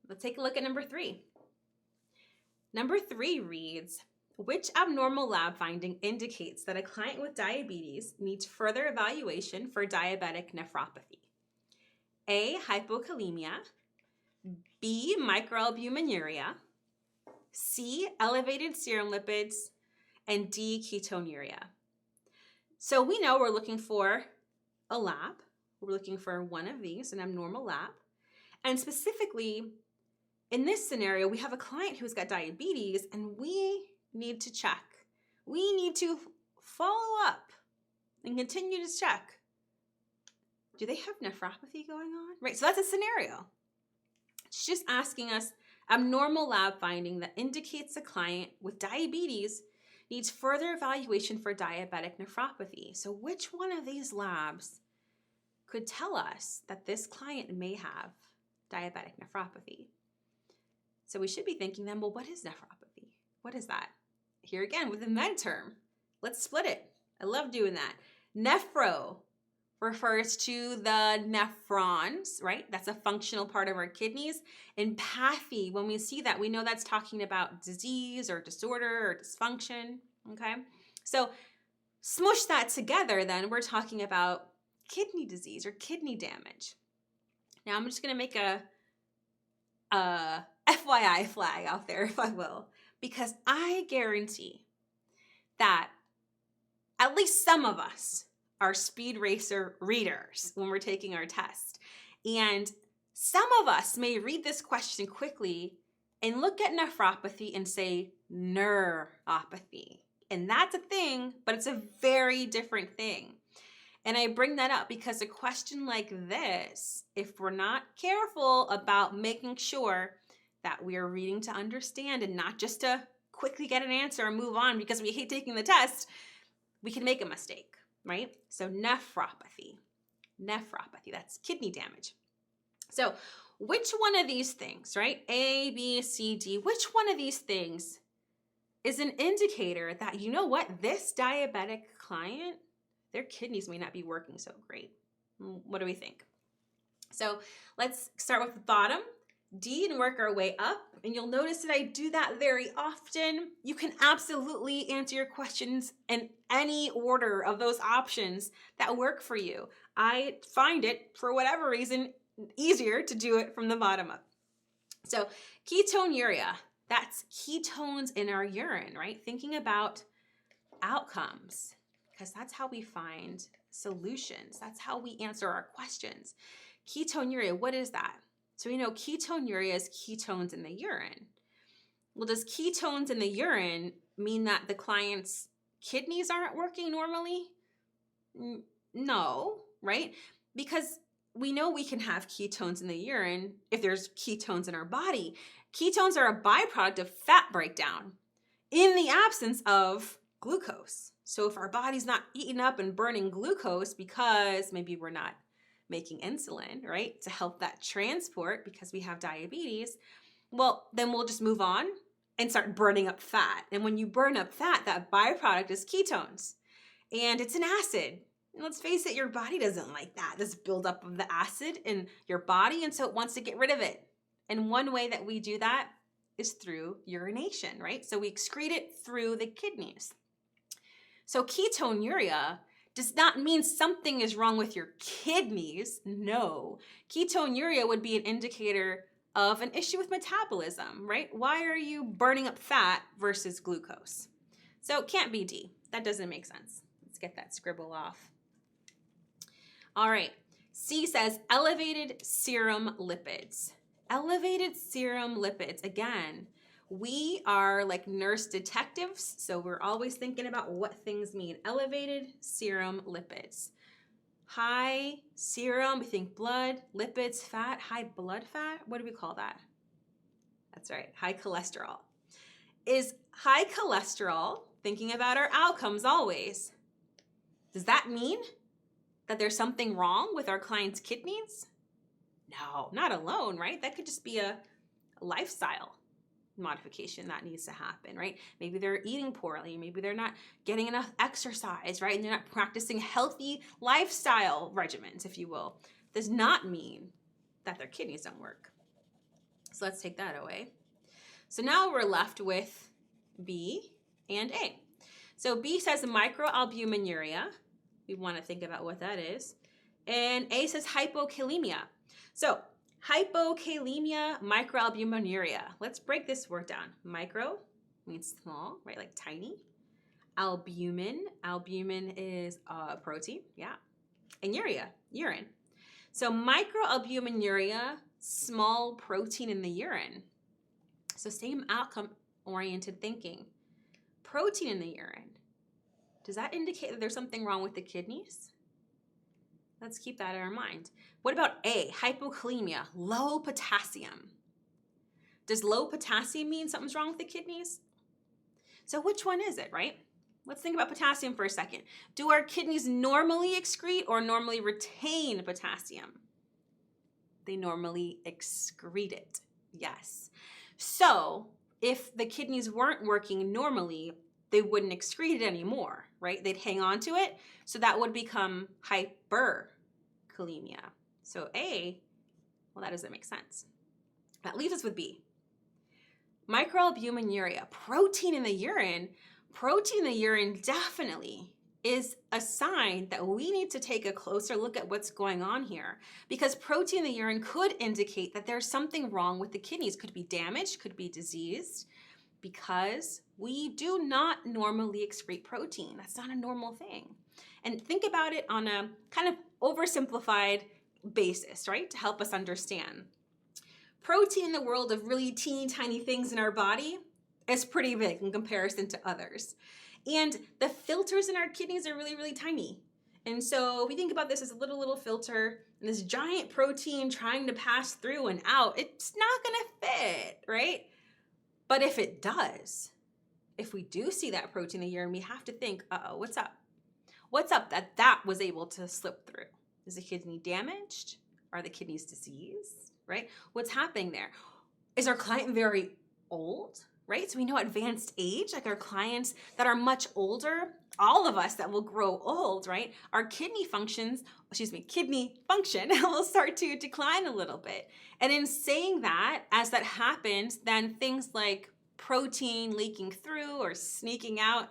Let's take a look at number 3. Number 3 reads, which abnormal lab finding indicates that a client with diabetes needs further evaluation for diabetic nephropathy? A, hypokalemia, B, microalbuminuria, C, elevated serum lipids, and D, ketonuria. So we know we're looking for a lab. We're looking for one of these, an abnormal lab. And specifically, in this scenario, we have a client who's got diabetes and we need to check. We need to follow up and continue to check. Do they have nephropathy going on? Right, so that's a scenario. It's just asking us abnormal lab finding that indicates a client with diabetes needs further evaluation for diabetic nephropathy. So which one of these labs could tell us that this client may have diabetic nephropathy? So we should be thinking then, well, what is nephropathy? What is that? Here again with the med term. Let's split it. I love doing that. Nephro refers to the nephrons, right? That's a functional part of our kidneys. And pathy, when we see that, we know that's talking about disease or disorder or dysfunction, okay? So smush that together, then we're talking about kidney disease or kidney damage. Now I'm just gonna make a FYI flag out there, if I will, because I guarantee that at least some of us are speed racer readers when we're taking our test. And some of us may read this question quickly and look at nephropathy and say neuropathy. And that's a thing, but it's a very different thing. And I bring that up because a question like this, if we're not careful about making sure that we are reading to understand and not just to quickly get an answer and move on because we hate taking the test, we can make a mistake, right? So nephropathy, that's kidney damage. So which one of these things, right? A, B, C, D, which one of these things is an indicator that, you know what, this diabetic client, their kidneys may not be working so great? What do we think? So let's start with the bottom, D, and work our way up. And you'll notice that I do that very often. You can absolutely answer your questions in any order of those options that work for you. I find it, for whatever reason, easier to do it from the bottom up. So ketonuria, that's ketones in our urine, right? Thinking about outcomes, because that's how we find solutions. That's how we answer our questions. Ketonuria, what is that? So we know ketonuria is ketones in the urine. Well, does ketones in the urine mean that the client's kidneys aren't working normally? No, right? Because we know we can have ketones in the urine if there's ketones in our body. Ketones are a byproduct of fat breakdown in the absence of glucose. So if our body's not eating up and burning glucose because maybe we're not making insulin, right, to help that transport because we have diabetes, well, then we'll just move on and start burning up fat. And when you burn up fat, that byproduct is ketones. And it's an acid. And let's face it, your body doesn't like that, this buildup of the acid in your body, and so it wants to get rid of it. And one way that we do that is through urination, right? So we excrete it through the kidneys. So ketonuria does not mean something is wrong with your kidneys. No. Ketonuria would be an indicator of an issue with metabolism, right? Why are you burning up fat versus glucose? So it can't be D. That doesn't make sense. Let's get that scribble off. All right. C says elevated serum lipids. Elevated serum lipids. Again, we are like nurse detectives, so we're always thinking about what things mean. Elevated serum lipids. High serum, we think blood, lipids, fat, high blood fat. What do we call that? That's right, high cholesterol. Is high cholesterol, thinking about our outcomes always, does that mean that there's something wrong with our client's kidneys? No, not alone, right? That could just be a lifestyle modification that needs to happen, right? Maybe they're eating poorly, maybe they're not getting enough exercise, right? And they're not practicing healthy lifestyle regimens, if you will. Does not mean that their kidneys don't work. So let's take that away. So now we're left with B and A. So B says microalbuminuria. We want to think about what that is. And A says hypokalemia. So hypokalemia, microalbuminuria. Let's break this word down. Micro means small, right? Like tiny. Albumin. Albumin is a protein, yeah. And urea, urine. So microalbuminuria, small protein in the urine. So same outcome-oriented thinking. Protein in the urine. Does that indicate that there's something wrong with the kidneys? Let's keep that in our mind. What about A, hypokalemia, low potassium? Does low potassium mean something's wrong with the kidneys? So which one is it, right? Let's think about potassium for a second. Do our kidneys normally excrete or normally retain potassium? They normally excrete it, yes. So if the kidneys weren't working normally, they wouldn't excrete it anymore, right? They'd hang on to it, so that would become hyperkalemia. So A, well, that doesn't make sense. That leaves us with B. Microalbuminuria, protein in the urine. Protein in the urine definitely is a sign that we need to take a closer look at what's going on here, because protein in the urine could indicate that there's something wrong with the kidneys. Could be damaged, could be diseased, because we do not normally excrete protein. That's not a normal thing. And think about it on a kind of oversimplified basis, right? To help us understand. Protein in the world of really teeny tiny things in our body is pretty big in comparison to others. And the filters in our kidneys are really, really tiny. And so if we think about this as a little filter and this giant protein trying to pass through and out, it's not gonna fit, right? But if it does, if we do see that protein in the urine, we have to think, uh-oh, what's up? What's up that was able to slip through? Is the kidney damaged? Are the kidneys diseased, right? What's happening there? Is our client very old, right? So we know advanced age, like our clients that are much older, all of us that will grow old, right? Our kidney function will start to decline a little bit. And in saying that, as that happens, then things like protein leaking through or sneaking out,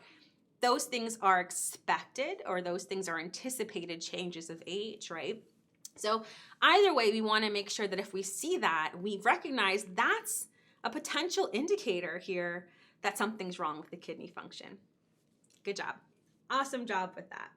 those things are expected, or those things are anticipated changes of age, right? So either way, we want to make sure that if we see that, we recognize that's a potential indicator here that something's wrong with the kidney function. Good job. Awesome job with that.